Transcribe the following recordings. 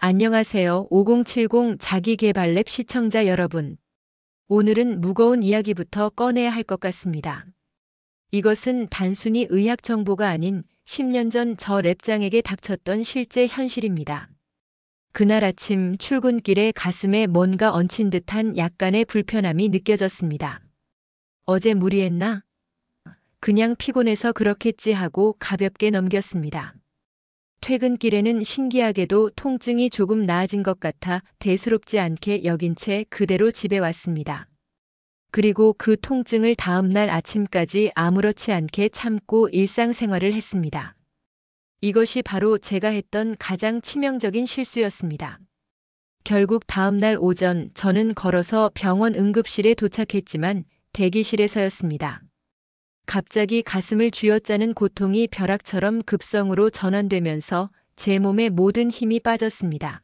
안녕하세요. 5070 자기계발랩 시청자 여러분. 오늘은 무거운 이야기부터 꺼내야 할 것 같습니다. 이것은 단순히 의학 정보가 아닌 10년 전 저 랩장에게 닥쳤던 실제 현실입니다. 그날 아침 출근길에 가슴에 뭔가 얹힌 듯한 약간의 불편함이 느껴졌습니다. 어제 무리했나? 그냥 피곤해서 그렇겠지 하고 가볍게 넘겼습니다. 퇴근길에는 신기하게도 통증이 조금 나아진 것 같아 대수롭지 않게 여긴 채 그대로 집에 왔습니다. 그리고 그 통증을 다음날 아침까지 아무렇지 않게 참고 일상생활을 했습니다. 이것이 바로 제가 했던 가장 치명적인 실수였습니다. 결국 다음날 오전 저는 걸어서 병원 응급실에 도착했지만 대기실에서였습니다. 갑자기 가슴을 쥐어짜는 고통이 벼락처럼 급성으로 전환되면서 제 몸의 모든 힘이 빠졌습니다.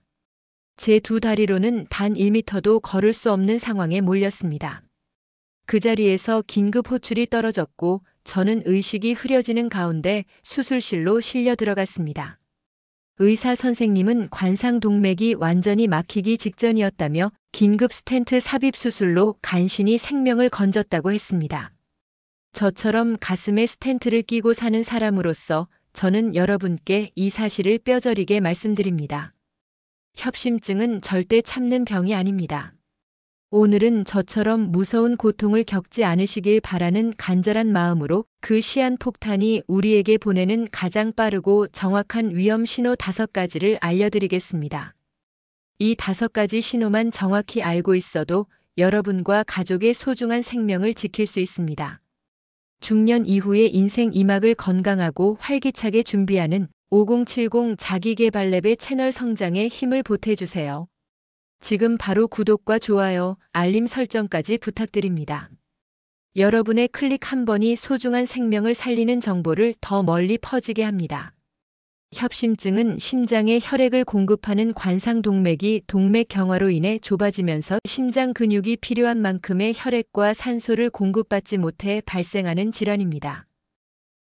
제 두 다리로는 단 1미터도 걸을 수 없는 상황에 몰렸습니다. 그 자리에서 긴급 호출이 떨어졌고 저는 의식이 흐려지는 가운데 수술실로 실려 들어갔습니다. 의사 선생님은 관상동맥이 완전히 막히기 직전이었다며 긴급 스텐트 삽입 수술로 간신히 생명을 건졌다고 했습니다. 저처럼 가슴에 스텐트를 끼고 사는 사람으로서 저는 여러분께 이 사실을 뼈저리게 말씀드립니다. 협심증은 절대 참는 병이 아닙니다. 오늘은 저처럼 무서운 고통을 겪지 않으시길 바라는 간절한 마음으로 그 시한폭탄이 우리에게 보내는 가장 빠르고 정확한 위험 신호 5가지를 알려드리겠습니다. 이 5가지 신호만 정확히 알고 있어도 여러분과 가족의 소중한 생명을 지킬 수 있습니다. 중년 이후의 인생 2막을 건강하고 활기차게 준비하는 5070 자기계발랩의 채널 성장에 힘을 보태주세요. 지금 바로 구독과 좋아요, 알림 설정까지 부탁드립니다. 여러분의 클릭 한 번이 소중한 생명을 살리는 정보를 더 멀리 퍼지게 합니다. 협심증은 심장에 혈액을 공급하는 관상동맥이 동맥 경화로 인해 좁아지면서 심장 근육이 필요한 만큼의 혈액과 산소를 공급받지 못해 발생하는 질환입니다.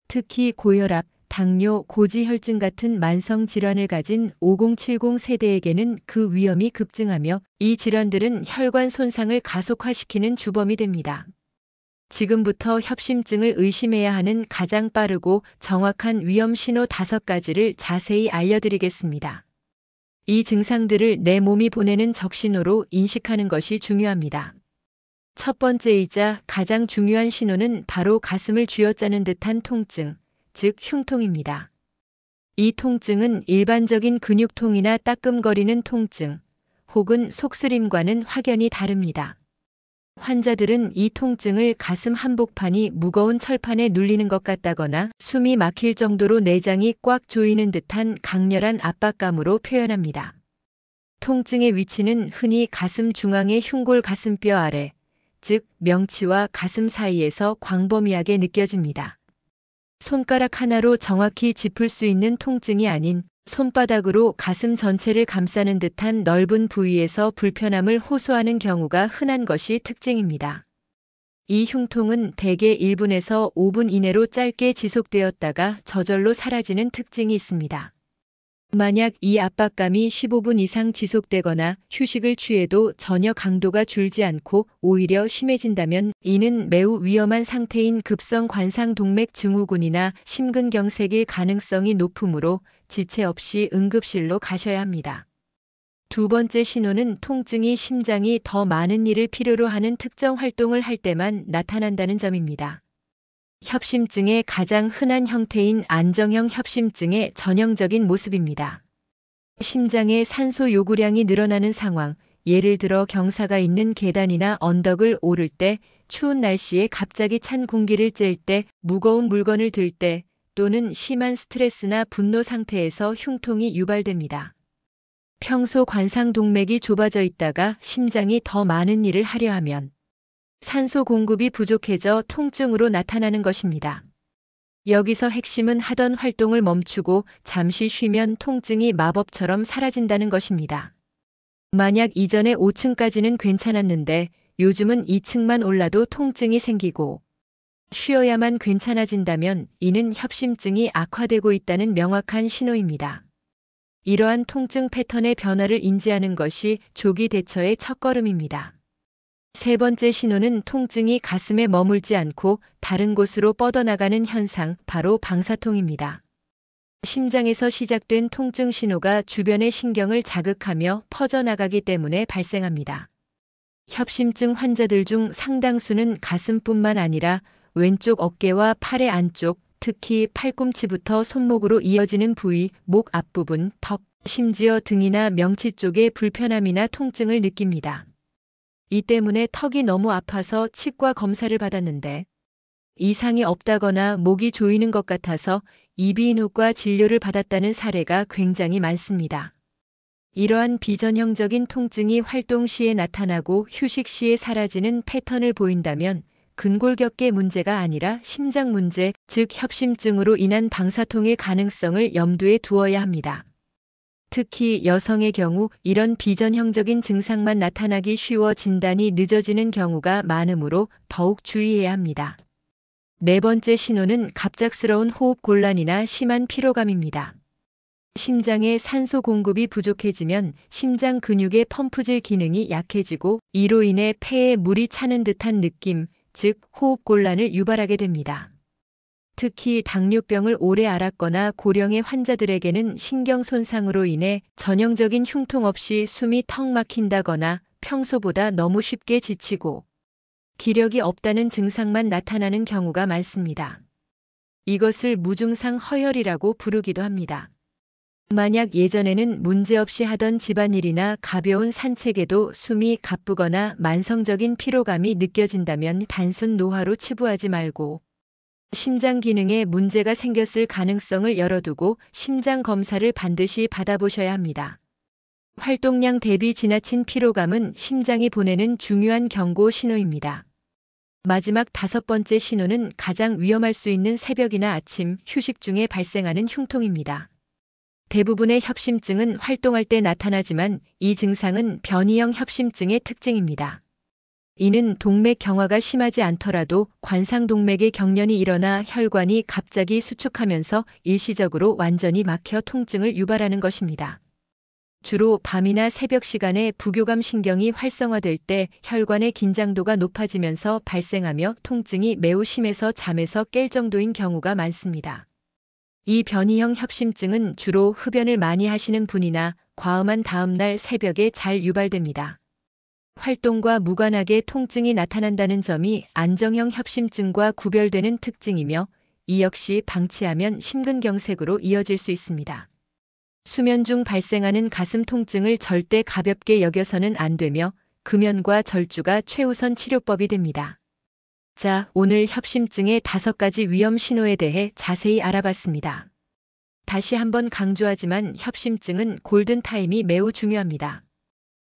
특히 고혈압, 당뇨, 고지혈증 같은 만성 질환을 가진 5070 세대에게는 그 위험이 급증하며 이 질환들은 혈관 손상을 가속화시키는 주범이 됩니다. 지금부터 협심증을 의심해야 하는 가장 빠르고 정확한 위험 신호 5가지를 자세히 알려드리겠습니다. 이 증상들을 내 몸이 보내는 적신호로 인식하는 것이 중요합니다. 첫 번째이자 가장 중요한 신호는 바로 가슴을 쥐어짜는 듯한 통증, 즉 흉통입니다. 이 통증은 일반적인 근육통이나 따끔거리는 통증, 혹은 속쓰림과는 확연히 다릅니다. 환자들은 이 통증을 가슴 한복판이 무거운 철판에 눌리는 것 같다거나 숨이 막힐 정도로 내장이 꽉 조이는 듯한 강렬한 압박감으로 표현합니다. 통증의 위치는 흔히 가슴 중앙의 흉골 가슴뼈 아래, 즉 명치와 가슴 사이에서 광범위하게 느껴집니다. 손가락 하나로 정확히 짚을 수 있는 통증이 아닌 손바닥으로 가슴 전체를 감싸는 듯한 넓은 부위에서 불편함을 호소하는 경우가 흔한 것이 특징입니다. 이 흉통은 대개 1분에서 5분 이내로 짧게 지속되었다가 저절로 사라지는 특징이 있습니다. 만약 이 압박감이 15분 이상 지속되거나 휴식을 취해도 전혀 강도가 줄지 않고 오히려 심해진다면 이는 매우 위험한 상태인 급성 관상동맥 증후군이나 심근경색일 가능성이 높으므로 지체 없이 응급실로 가셔야 합니다. 두 번째 신호는 통증이 심장이 더 많은 일을 필요로 하는 특정 활동을 할 때만 나타난다는 점입니다. 협심증의 가장 흔한 형태인 안정형 협심증의 전형적인 모습입니다. 심장의 산소 요구량이 늘어나는 상황, 예를 들어 경사가 있는 계단이나 언덕을 오를 때, 추운 날씨에 갑자기 찬 공기를 쨘 때, 무거운 물건을 들 때, 또는 심한 스트레스나 분노 상태에서 흉통이 유발됩니다. 평소 관상동맥이 좁아져 있다가 심장이 더 많은 일을 하려 하면 산소 공급이 부족해져 통증으로 나타나는 것입니다. 여기서 핵심은 하던 활동을 멈추고 잠시 쉬면 통증이 마법처럼 사라진다는 것입니다. 만약 이전에 5층까지는 괜찮았는데 요즘은 2층만 올라도 통증이 생기고 쉬어야만 괜찮아진다면 이는 협심증이 악화되고 있다는 명확한 신호입니다. 이러한 통증 패턴의 변화를 인지하는 것이 조기 대처의 첫걸음입니다. 세 번째 신호는 통증이 가슴에 머물지 않고 다른 곳으로 뻗어나가는 현상, 바로 방사통입니다. 심장에서 시작된 통증 신호가 주변의 신경을 자극하며 퍼져나가기 때문에 발생합니다. 협심증 환자들 중 상당수는 가슴뿐만 아니라 왼쪽 어깨와 팔의 안쪽, 특히 팔꿈치부터 손목으로 이어지는 부위, 목 앞부분, 턱, 심지어 등이나 명치 쪽에 불편함이나 통증을 느낍니다. 이 때문에 턱이 너무 아파서 치과 검사를 받았는데 이상이 없다거나 목이 조이는 것 같아서 이비인후과 진료를 받았다는 사례가 굉장히 많습니다. 이러한 비전형적인 통증이 활동 시에 나타나고 휴식 시에 사라지는 패턴을 보인다면 근골격계 문제가 아니라 심장 문제, 즉 협심증으로 인한 방사통일 가능성을 염두에 두어야 합니다. 특히 여성의 경우 이런 비전형적인 증상만 나타나기 쉬워 진단이 늦어지는 경우가 많으므로 더욱 주의해야 합니다. 네 번째 신호는 갑작스러운 호흡 곤란이나 심한 피로감입니다. 심장에 산소 공급이 부족해지면 심장 근육의 펌프질 기능이 약해지고 이로 인해 폐에 물이 차는 듯한 느낌, 즉 호흡 곤란을 유발하게 됩니다. 특히 당뇨병을 오래 앓았거나 고령의 환자들에게는 신경 손상으로 인해 전형적인 흉통 없이 숨이 턱 막힌다거나 평소보다 너무 쉽게 지치고 기력이 없다는 증상만 나타나는 경우가 많습니다. 이것을 무증상 허혈이라고 부르기도 합니다. 만약 예전에는 문제없이 하던 집안일이나 가벼운 산책에도 숨이 가쁘거나 만성적인 피로감이 느껴진다면 단순 노화로 치부하지 말고 심장 기능에 문제가 생겼을 가능성을 열어두고 심장 검사를 반드시 받아보셔야 합니다. 활동량 대비 지나친 피로감은 심장이 보내는 중요한 경고 신호입니다. 마지막 다섯 번째 신호는 가장 위험할 수 있는 새벽이나 아침, 휴식 중에 발생하는 흉통입니다. 대부분의 협심증은 활동할 때 나타나지만 이 증상은 변이형 협심증의 특징입니다. 이는 동맥 경화가 심하지 않더라도 관상동맥의 경련이 일어나 혈관이 갑자기 수축하면서 일시적으로 완전히 막혀 통증을 유발하는 것입니다. 주로 밤이나 새벽 시간에 부교감 신경이 활성화될 때 혈관의 긴장도가 높아지면서 발생하며 통증이 매우 심해서 잠에서 깰 정도인 경우가 많습니다. 이 변이형 협심증은 주로 흡연을 많이 하시는 분이나 과음한 다음 날 새벽에 잘 유발됩니다. 활동과 무관하게 통증이 나타난다는 점이 안정형 협심증과 구별되는 특징이며 이 역시 방치하면 심근경색으로 이어질 수 있습니다. 수면 중 발생하는 가슴 통증을 절대 가볍게 여겨서는 안 되며 금연과 절주가 최우선 치료법이 됩니다. 자, 오늘 협심증의 5가지 위험 신호에 대해 자세히 알아봤습니다. 다시 한번 강조하지만 협심증은 골든타임이 매우 중요합니다.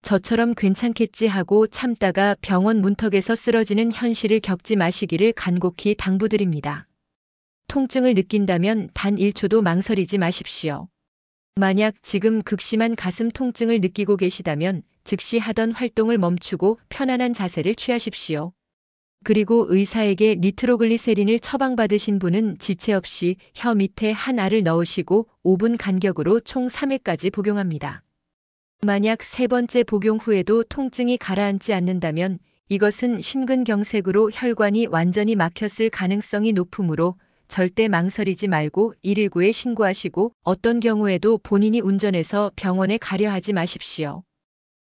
저처럼 괜찮겠지 하고 참다가 병원 문턱에서 쓰러지는 현실을 겪지 마시기를 간곡히 당부드립니다. 통증을 느낀다면 단 1초도 망설이지 마십시오. 만약 지금 극심한 가슴 통증을 느끼고 계시다면 즉시 하던 활동을 멈추고 편안한 자세를 취하십시오. 그리고 의사에게 니트로글리세린을 처방받으신 분은 지체 없이 혀 밑에 한 알을 넣으시고 5분 간격으로 총 3회까지 복용합니다. 만약 세 번째 복용 후에도 통증이 가라앉지 않는다면 이것은 심근경색으로 혈관이 완전히 막혔을 가능성이 높으므로 절대 망설이지 말고 119에 신고하시고 어떤 경우에도 본인이 운전해서 병원에 가려 하지 마십시오.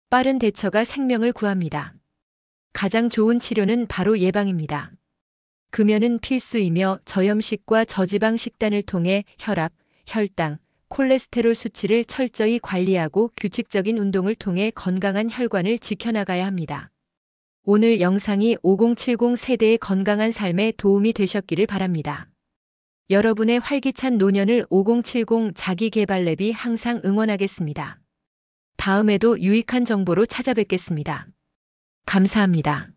빠른 대처가 생명을 구합니다. 가장 좋은 치료는 바로 예방입니다. 금연은 필수이며 저염식과 저지방 식단을 통해 혈압, 혈당, 콜레스테롤 수치를 철저히 관리하고 규칙적인 운동을 통해 건강한 혈관을 지켜나가야 합니다. 오늘 영상이 5070 세대의 건강한 삶에 도움이 되셨기를 바랍니다. 여러분의 활기찬 노년을 5070 자기계발랩이 항상 응원하겠습니다. 다음에도 유익한 정보로 찾아뵙겠습니다. 감사합니다.